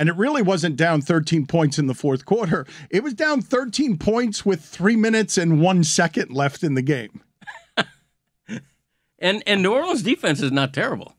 And it really wasn't down 13 points in the fourth quarter. It was down 13 points with 3 minutes and 1 second left in the game. And New Orleans defense is not terrible.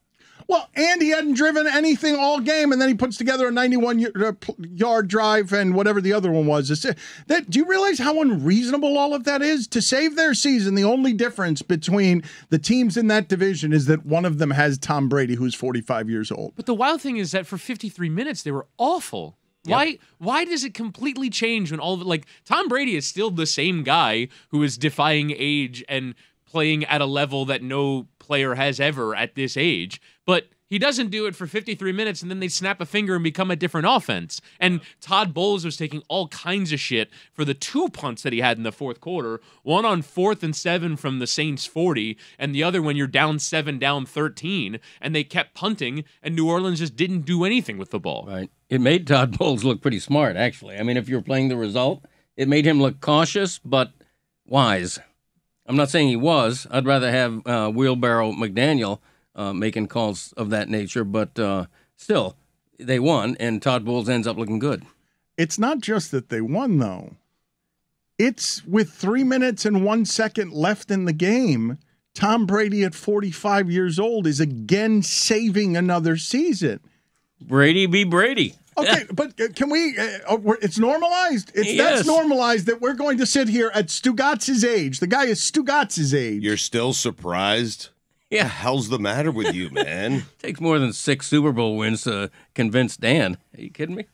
Well, and he hadn't driven anything all game, and then he puts together a 91-yard drive and whatever the other one was. Do you realize how unreasonable all of that is? To save their season, the only difference between the teams in that division is that one of them has Tom Brady, who's 45 years old. But the wild thing is that for 53 minutes, they were awful. Yep. Why does it completely change when all of it, like, Tom Brady is still the same guy who is defying age and playing at a level that no player has ever at this age, but he doesn't do it for 53 minutes, and then they snap a finger and become a different offense. And Todd Bowles was taking all kinds of shit for the 2 punts that he had in the fourth quarter, one on 4th and 7 from the Saints 40, and the other when you're down 7, down 13, and they kept punting, and New Orleans just didn't do anything with the ball. Right. It made Todd Bowles look pretty smart, actually. I mean, if you're playing the result, it made him look cautious, but wise. I'm not saying he was. I'd rather have Wheelbarrow McDaniel making calls of that nature, but still, they won, and Todd Bowles ends up looking good. It's not just that they won, though. It's with 3 minutes and 1 second left in the game, Tom Brady at 45 years old is again saving another season. Brady be Brady. Okay, but can we? It's normalized. That's normalized that we're going to sit here at Stugotz's age. The guy is Stugotz's age. You're still surprised? Yeah. What the hell's the matter with you, man? Takes more than 6 Super Bowl wins to convince Dan. Are you kidding me?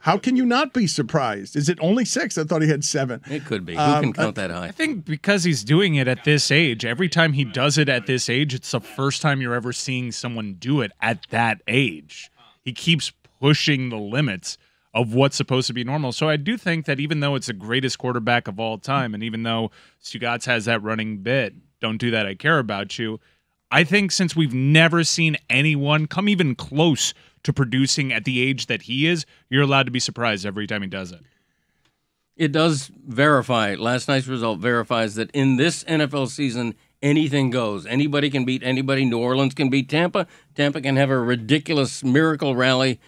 How can you not be surprised? Is it only 6? I thought he had 7. It could be. Who can count that high? I think because he's doing it at this age, every time he does it at this age, it's the first time you're ever seeing someone do it at that age. He keeps pushing the limits of what's supposed to be normal. So I do think that even though it's the greatest quarterback of all time, and even though Stugotz has that running bit, don't do that, I care about you, I think since we've never seen anyone come even close to producing at the age that he is, you're allowed to be surprised every time he does it. It does verify, last night's result verifies that in this NFL season, anything goes. Anybody can beat anybody. New Orleans can beat Tampa. Tampa can have a ridiculous miracle rally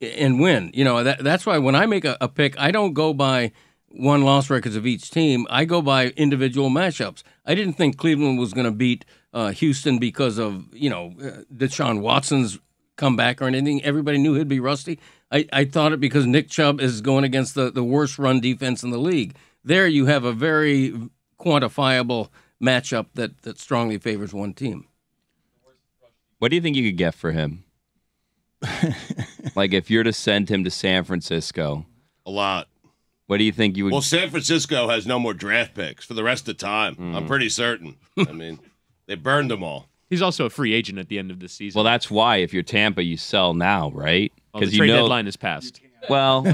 and win. You know, that's why when I make a pick, I don't go by won-loss records of each team. I go by individual matchups. I didn't think Cleveland was going to beat Houston because of, Deshaun Watson's comeback or anything. Everybody knew he'd be rusty. I thought it because Nick Chubb is going against the worst run defense in the league. There you have a very quantifiable matchup that strongly favors one team. What do you think you could get for him? Like if you're to send him to San Francisco. A lot. What do you think you would? Well, San Francisco has no more draft picks for the rest of the time. I'm pretty certain. I mean, they burned them all. He's also a free agent at the end of this season. Well, that's why if you're Tampa, you sell now, right? Because the trade deadline is passed. Well,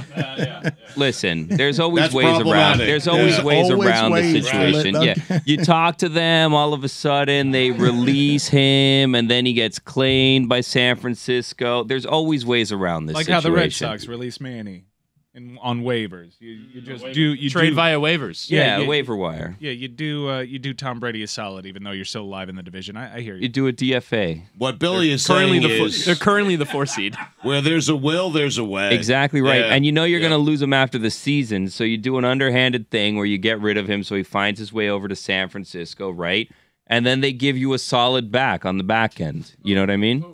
listen, there's always ways around. There's always ways around the situation. Yeah, you talk to them, all of a sudden they release him, and then he gets claimed by San Francisco. There's always ways around this situation. Like how the Red Sox released Manny on waivers. You just trade via waivers. Yeah, waiver wire. Yeah, you do Tom Brady a solid, even though you're still alive in the division. I hear you. You do a DFA. What Billy is saying is they're currently the 4 seed. Where there's a will, there's a way. Exactly right. Yeah. And you know you're going to lose him after the season, so you do an underhanded thing where you get rid of him so he finds his way over to San Francisco, right? And then they give you a solid back on the back end. You know what I mean?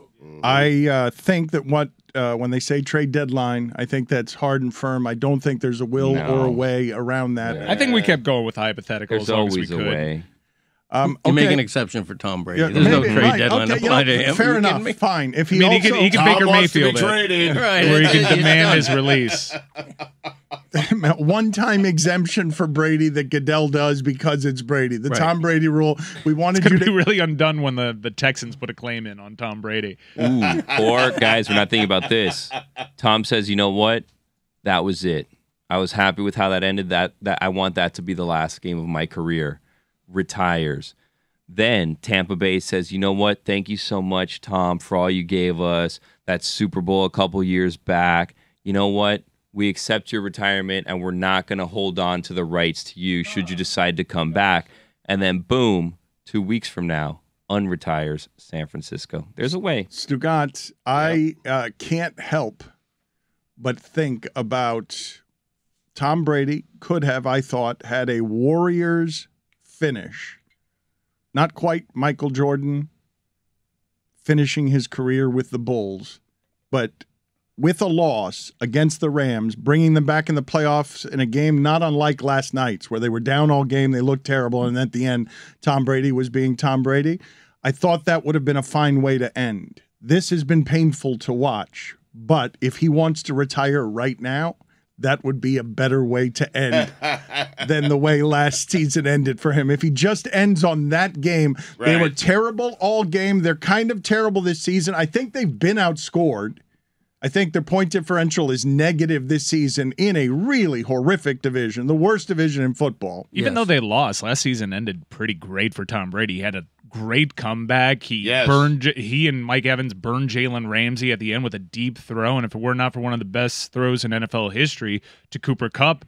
I think that when they say trade deadline, I think that's hard and firm. I don't think there's a will or a way around that. Yeah. I think we kept going with hypotheticals. There's always a way. You make an exception for Tom Brady. There's no trade deadline applied to him. Fair enough. Fine. If he he can Baker Mayfield traded, right? Or he can demand his release. One-time exemption for Brady that Goodell does because it's Brady. The Tom Brady rule. We wanted you to be really undone when the Texans put a claim in on Tom Brady. Ooh, or guys, we're not thinking about this. Tom says, you know what? That was it. I was happy with how that ended. That I want that to be the last game of my career. Retires. Then Tampa Bay says, you know what? Thank you so much, Tom, for all you gave us. That Super Bowl a couple years back. You know what? We accept your retirement, and we're not going to hold on to the rights to you should you decide to come back. And then, boom, 2 weeks from now, unretires San Francisco. There's a way. Stugotz, I can't help but think about Tom Brady could have, I thought, had a Warriors finish. Not quite Michael Jordan finishing his career with the Bulls, but with a loss against the Rams, bringing them back in the playoffs in a game not unlike last night's, where they were down all game, they looked terrible, and at the end, Tom Brady was being Tom Brady. I thought that would have been a fine way to end. This has been painful to watch, but if he wants to retire right now, that would be a better way to end than the way last season ended for him. If he just ends on that game, They were terrible all game. They're kind of terrible this season. I think they've been outscored. I think their point differential is negative this season in a really horrific division, the worst division in football. Even though they lost, last season ended pretty great for Tom Brady. He had a great comeback. He and Mike Evans burned Jalen Ramsey at the end with a deep throw, and if it were not for one of the best throws in NFL history to Cooper Kupp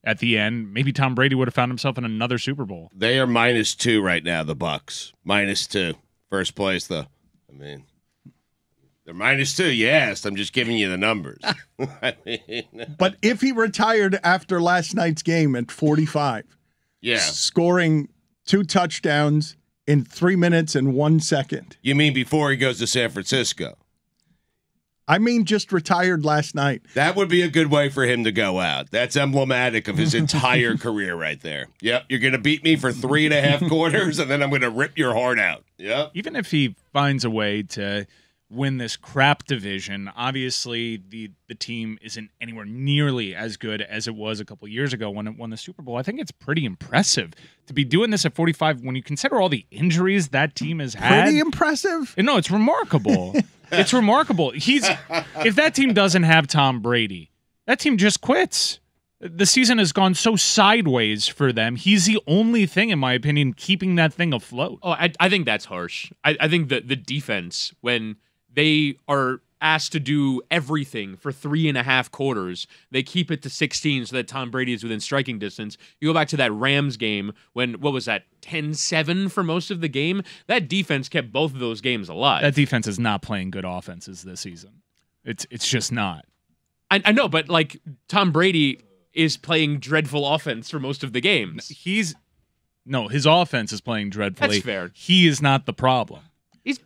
at the end, maybe Tom Brady would have found himself in another Super Bowl. They are -2 right now, the Bucs. -2. First place, though. I mean, they're -2. You asked. I'm just giving you the numbers. I mean, but if he retired after last night's game at 45, scoring 2 touchdowns in 3 minutes and 1 second. You mean before he goes to San Francisco? I mean just retired last night. That would be a good way for him to go out. That's emblematic of his entire career right there. Yep, you're going to beat me for 3.5 quarters, and then I'm going to rip your heart out. Yep. Even if he finds a way to win this crap division, obviously the team isn't anywhere nearly as good as it was a couple years ago when it won the Super Bowl. I think it's pretty impressive to be doing this at 45 when you consider all the injuries that team has had. Pretty impressive? No, it's remarkable. It's remarkable. If that team doesn't have Tom Brady, that team just quits. The season has gone so sideways for them. He's the only thing, in my opinion, keeping that thing afloat. Oh, I think that's harsh. I think that the defense, when they are asked to do everything for 3.5 quarters, they keep it to 16 so that Tom Brady is within striking distance. You go back to that Rams game when, what was that, 10-7 for most of the game? That defense kept both of those games alive. That defense is not playing good offenses this season. It's just not. I know, but like Tom Brady is playing dreadful offense for most of the games. His offense is playing dreadfully. That's fair. He is not the problem. It's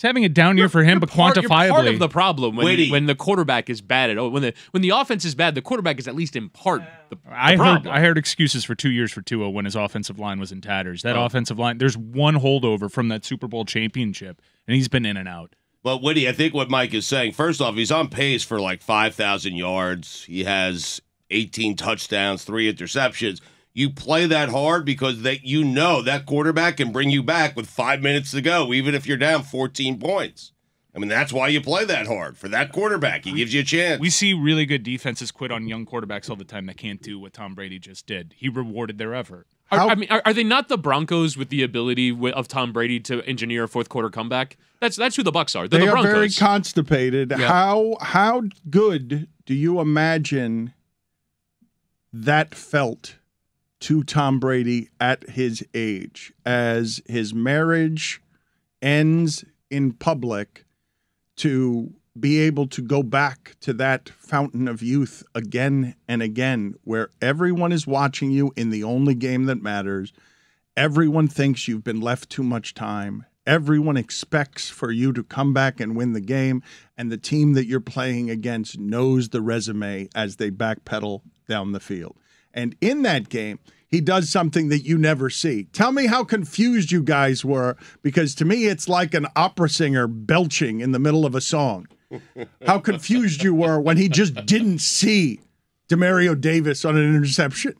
having a down year for him, but quantifiably. You're part of the problem when the quarterback is bad. When the offense is bad, the quarterback is at least in part the problem. I heard excuses for 2 years for Tua when his offensive line was in tatters. That offensive line, there's one holdover from that Super Bowl championship, and he's been in and out. Well, Woody, I think what Mike is saying, first off, he's on pace for like 5,000 yards. He has 18 touchdowns, 3 interceptions. You play that hard because that quarterback can bring you back with 5 minutes to go, even if you're down 14 points. I mean, that's why you play that hard, for that quarterback. He gives you a chance. We see really good defenses quit on young quarterbacks all the time that can't do what Tom Brady just did. He rewarded their effort. Are they not the Broncos with the ability of Tom Brady to engineer a fourth quarter comeback? That's who the Bucs are. They're the Broncos. Very constipated. Yeah. How good do you imagine that felt to Tom Brady at his age as his marriage ends in public, to be able to go back to that fountain of youth again and again, where everyone is watching you in the only game that matters. Everyone thinks you've been left too much time. Everyone expects for you to come back and win the game, and the team that you're playing against knows the resume as they backpedal down the field. And in that game, he does something that you never see. Tell me how confused you guys were, because to me, it's like an opera singer belching in the middle of a song. How confused you were when he just didn't see Demario Davis on an interception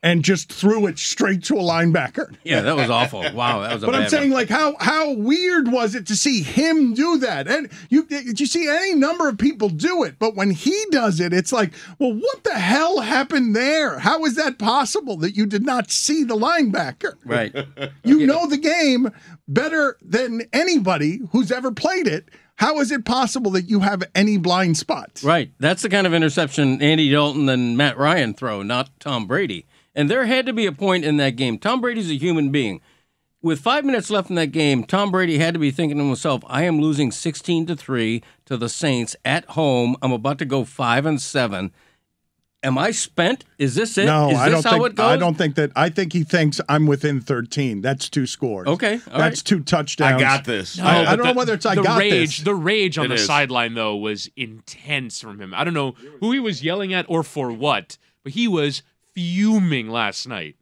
and just threw it straight to a linebacker. Yeah, that was awful. Wow, that was a But bad I'm saying, one. like, how weird was it to see him do that? And you see any number of people do it, but when he does it, it's like, well, what the hell happened there? How is that possible that you did not see the linebacker? Right. You know the game better than anybody who's ever played it. How is it possible that you have any blind spots? Right. That's the kind of interception Andy Dalton and Matt Ryan throw, not Tom Brady. And there had to be a point in that game. Tom Brady's a human being. with 5 minutes left in that game, Tom Brady had to be thinking to himself, I am losing 16-3 to the Saints at home. I'm about to go 5-7. Am I spent? Is this it? No, Is this how it goes? I don't think that. I think he thinks I'm within 13. That's 2 scores. Okay, that's 2 touchdowns. I got this. No, I don't know whether it's I got this. The rage on It the is. sideline, though, was intense from him. I don't know who he was yelling at or for what, but he was fuming last night.